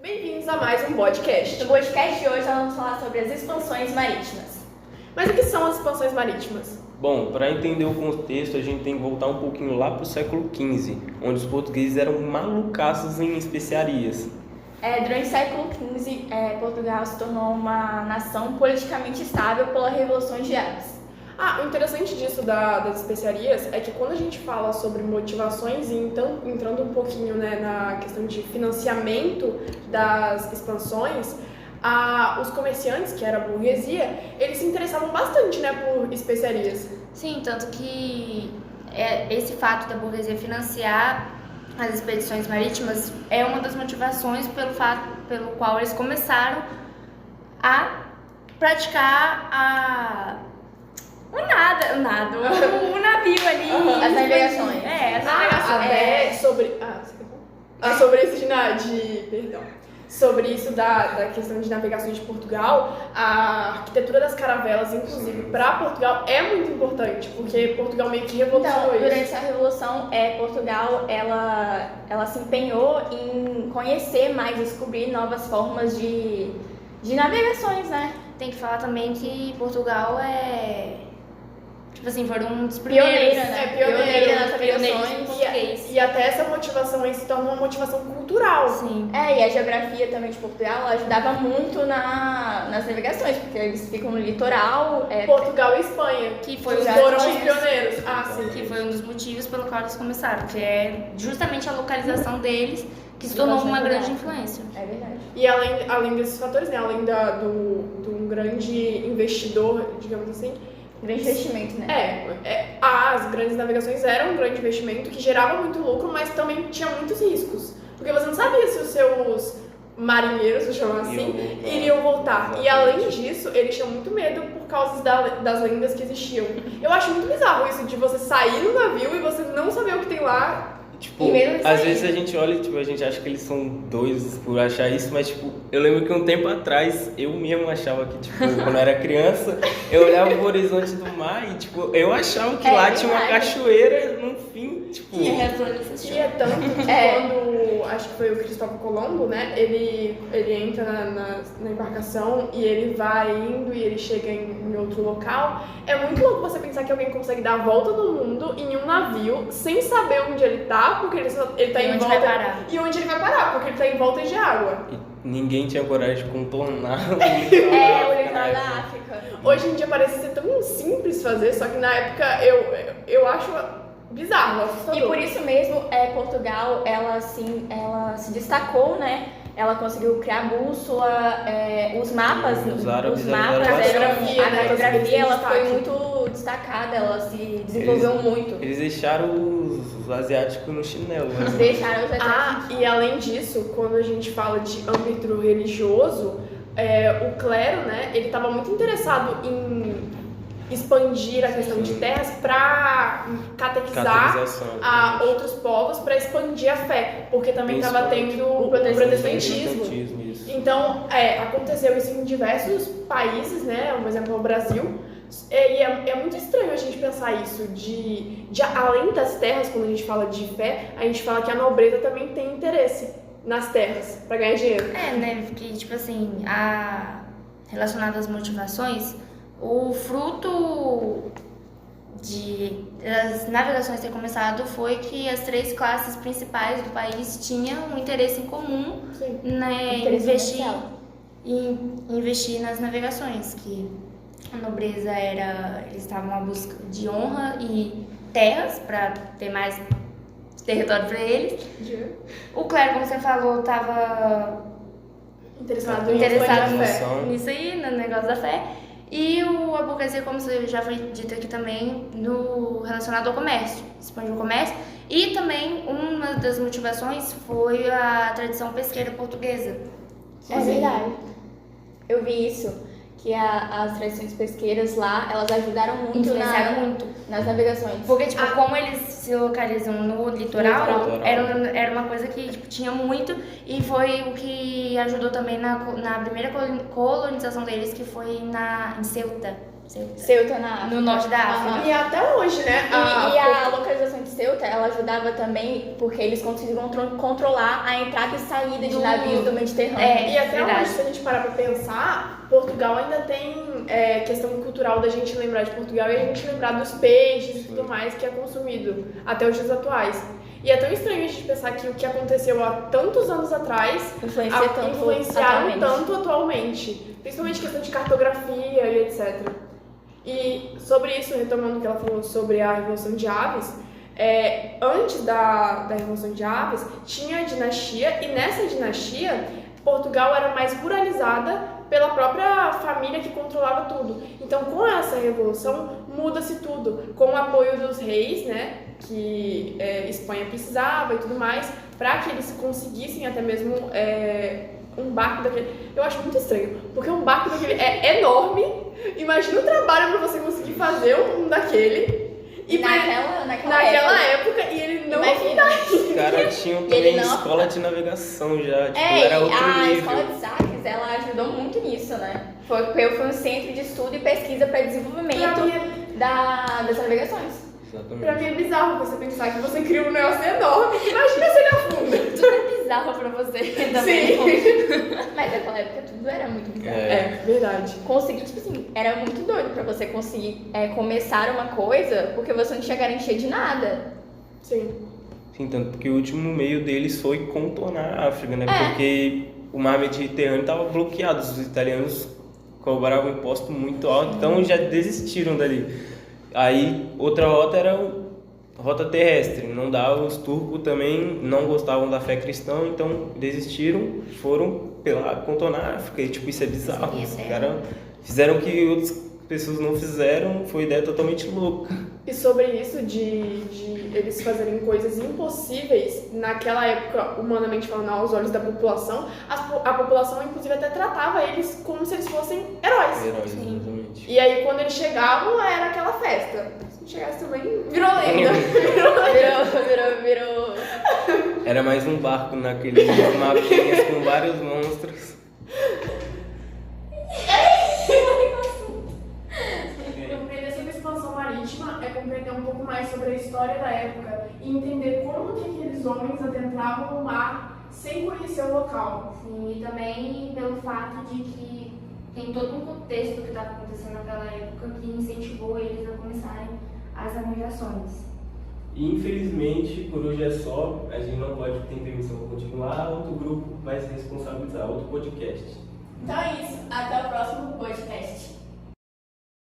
Bem-vindos a mais um podcast. No podcast de hoje nós vamos falar sobre as expansões marítimas. Mas o que são as expansões marítimas? Bom, para entender o contexto, a gente tem que voltar um pouquinho lá para o século XV, onde os portugueses eram malucaços em especiarias. Durante o século XV, Portugal se tornou uma nação politicamente estável pela Revolução de Armas. O interessante disso das especiarias é que quando a gente fala sobre motivações e então entrando um pouquinho, na questão de financiamento das expansões, os comerciantes, que era a burguesia, eles se interessavam bastante, por especiarias. Sim, tanto que esse fato da burguesia financiar as expedições marítimas é uma das motivações pelo qual eles começaram a praticar o navio ali. As navegações. As navegações. Sobre isso sobre isso da questão de navegações de Portugal, a arquitetura das caravelas, inclusive, para Portugal é muito importante, porque Portugal meio que revolucionou isso. Durante essa revolução, Portugal ela se empenhou em conhecer mais, descobrir novas formas de navegações, né? Tem que falar também que Portugal foram um dos primeiros. Pioneira nas navegações. E até essa motivação aí se torna uma motivação cultural. Sim. E a geografia também de Portugal ajudava muito nas navegações, porque eles ficam no litoral. Portugal e Espanha, que foram os pioneiros. Que foi um dos motivos pelo qual eles começaram, que é justamente a localização deles, que se tornou uma grande influência. É verdade. E além desses fatores, além de um grande investidor, digamos assim, grande investimento, né? As grandes navegações eram um grande investimento que gerava muito lucro, mas também tinha muitos riscos. Porque você não sabia se os seus marinheiros, vou chamar assim, iriam voltar. Exatamente. E além disso, eles tinham muito medo por causa das lendas que existiam. Eu acho muito bizarro isso de você sair no navio e você não saber o que tem lá. Às vezes a gente olha e a gente acha que eles são doidos por achar isso, mas eu lembro que um tempo atrás eu mesmo achava que, quando eu era criança, eu olhava pro horizonte do mar e, eu achava que lá tinha uma cachoeira no fim, E é tanto que quando, acho que foi o Cristóvão Colombo, né, ele entra na embarcação e ele vai indo e ele chega em outro local. É muito louco você pensar que alguém consegue dar a volta no mundo em um navio sem saber onde ele tá, porque ele tá em volta. E onde ele vai parar, porque ele tá em volta de água. E ninguém tinha coragem de contornar o litoral da África. Hoje em dia parece ser tão simples fazer, só que na época eu acho bizarro, assustador. E por isso mesmo, Portugal, ela se destacou, né? Ela conseguiu criar bússola, os mapas eram a cartografia, ela foi muito destacada, ela se desenvolveu muito. Eles deixaram os asiáticos no chinelo. Deixaram os asiáticos. E além disso, quando a gente fala de âmbito religioso, o clero, né, ele estava muito interessado em expandir a questão de terras para catequizar outros povos, para expandir a fé, porque também estava tendo o protestantismo. Então, aconteceu isso em diversos países, né? Um exemplo é o Brasil. E é muito estranho a gente pensar isso, de além das terras, quando a gente fala de fé, a gente fala que a nobreza também tem interesse nas terras, para ganhar dinheiro. Porque, relacionado às motivações, o fruto das navegações ter começado foi que as 3 classes principais do país tinham um interesse em comum, investir nas navegações, que a nobreza eles estavam à busca de honra e terras para ter mais território para eles. O clero, como você falou, estava interessado nisso aí, no negócio da fé. E a burguesia, como já foi dito aqui também, relacionado ao comércio, expandiu o comércio. E também uma das motivações foi a tradição pesqueira portuguesa. É verdade. Eu vi isso, que as tradições pesqueiras lá, elas ajudaram muito, influenciaram muito nas navegações. Porque, como eles se localizam no litoral. Era uma coisa que tinha muito, e foi o que ajudou também na primeira colonização deles, que foi em Ceuta. Ceuta na África. No norte da África. E até hoje, né? E a localização de Ceuta, ela ajudava também porque eles conseguiam controlar a entrada e saída de navios do Mediterrâneo. E até hoje, se a gente parar pra pensar, Portugal ainda tem questão cultural da gente lembrar de Portugal e a gente lembrar dos peixes e tudo mais que é consumido até os dias atuais. E é tão estranho a gente pensar que o que aconteceu há tantos anos atrás influenciaram tanto atualmente. Principalmente questão de cartografia e etc. E sobre isso, retomando o que ela falou sobre a Revolução de Aves, antes da Revolução de Aves, tinha a dinastia, e nessa dinastia, Portugal era mais ruralizada pela própria família que controlava tudo. Então, com essa revolução, muda-se tudo, com o apoio dos reis, né, que Espanha precisava e tudo mais, para que eles conseguissem até mesmo um barco daquele. Eu acho muito estranho, porque um barco daquele é enorme. Imagina o trabalho para você conseguir fazer um daquele. E naquela época, e ele não Os caras tinham também escola de navegação já, tipo, era outro nível. A escola de Sagres, ela ajudou muito nisso, né? Foi um centro de estudo e pesquisa para desenvolvimento das navegações. Exatamente. Pra mim é bizarro você pensar que você cria um negócio enorme. Imagina se ele afunda. Tudo é bizarro pra você também. Sim. Mas naquela época tudo era muito bizarro. Verdade. Conseguir, tipo assim, era muito doido pra você conseguir começar uma coisa porque você não tinha garantia de nada. Sim. Sim, tanto que o último meio deles foi contornar a África, né? Porque o mar Mediterrâneo estava bloqueado. Os italianos cobravam imposto muito alto, então já desistiram dali. Aí outra rota era a rota terrestre, não dava, os turcos também não gostavam da fé cristã, então desistiram, foram contornar a África, e tipo, isso é bizarro, os caras fizeram o que outras pessoas não fizeram, foi ideia totalmente louca. E sobre isso de eles fazerem coisas impossíveis, naquela época, humanamente falando, aos olhos da população, a população inclusive até tratava eles como se eles fossem heróis. Heróis, exatamente. E aí quando eles chegavam, era aquela festa. Se não chegasse também, virou lenda. Virou. Era mais um barco naqueles mapinhas com vários monstros. Compreender sobre a expansão marítima é compreender um pouco mais sobre a história da época e entender como que aqueles homens adentravam o mar sem conhecer o local. Sim, e também pelo fato de que tem todo um contexto que estava acontecendo naquela época que incentivou eles a começarem as navegações. E infelizmente, por hoje é só, a gente não pode ter permissão para continuar, outro grupo vai se responsabilizar, outro podcast. Então é isso, até o próximo podcast.